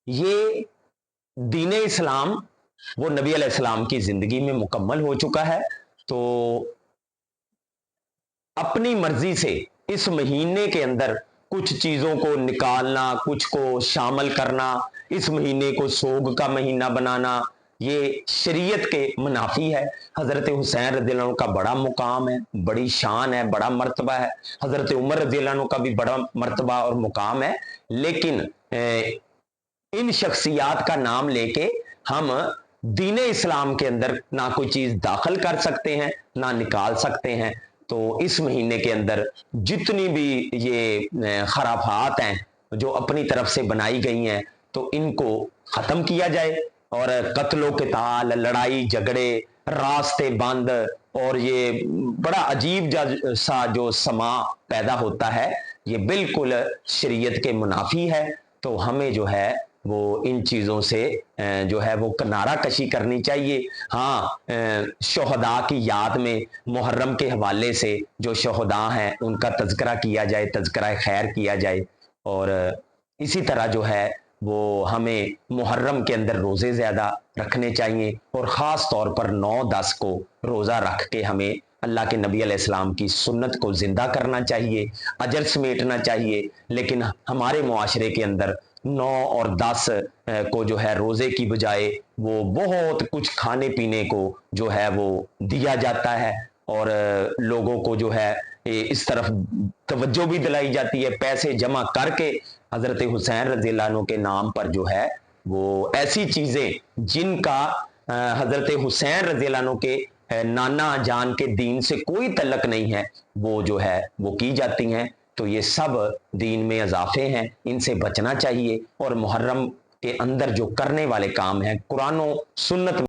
یہ दीन इस्लाम वो नबी अलैहिस्सलाम की जिंदगी में मुकम्मल हो चुका है। तो अपनी मर्जी से इस महीने के अंदर कुछ चीज़ों को निकालना, कुछ को शामिल करना, इस महीने को सोग का महीना बनाना, ये शरीयत के मुनाफी है। हज़रत हुसैन रज़ियल्लाहु अन्हु का बड़ा मुकाम है, बड़ी शान है, बड़ा मर्तबा है। हज़रत उमर रज़ियल्लाहु अन्हु का भी बड़ा मर्तबा और मुकाम है। लेकिन इन शख्सियात का नाम लेके हम दीन इस्लाम के अंदर ना कोई चीज़ दाखिल कर सकते हैं, ना निकाल सकते हैं। तो इस महीने के अंदर जितनी भी ये खराफात हैं जो अपनी तरफ से बनाई गई हैं, तो इनको ख़त्म किया जाए। और कत्लो क़िताल, लड़ाई झगड़े, रास्ते बंद और ये बड़ा अजीब सा जो समा पैदा होता है, ये बिल्कुल शरीयत के मुनाफी है। तो हमें जो है वो इन चीज़ों से जो है वो किनारा कशी करनी चाहिए। हाँ, शोहदा की याद में मुहर्रम के हवाले से जो शोहदा हैं उनका तज़किरा किया जाए, तज़किरा खैर किया जाए। और इसी तरह जो है वो हमें मुहर्रम के अंदर रोज़े ज़्यादा रखने चाहिए और ख़ास तौर पर 9-10 को रोज़ा रख के हमें अल्लाह के नबी अलैहिस्सलाम की सुन्नत को ज़िंदा करना चाहिए, अजर समेटना चाहिए। लेकिन हमारे मुआशरे के अंदर 9 और 10 को जो है रोज़े की बजाय वो बहुत कुछ खाने पीने को जो है वो दिया जाता है और लोगों को जो है इस तरफ तवज्जो भी दिलाई जाती है। पैसे जमा करके हज़रत हुसैन रज़ियल्लाहु अन्हु के नाम पर जो है वो ऐसी चीज़ें जिनका हज़रत हुसैन रज़ियल्लाहु अन्हु के नाना जान के दीन से कोई तल्लक नहीं है, वो जो है वो की जाती हैं। तो ये सब दीन में इजाफे हैं, इनसे बचना चाहिए। और मुहर्रम के अंदर जो करने वाले काम हैं कुरान और सुन्नत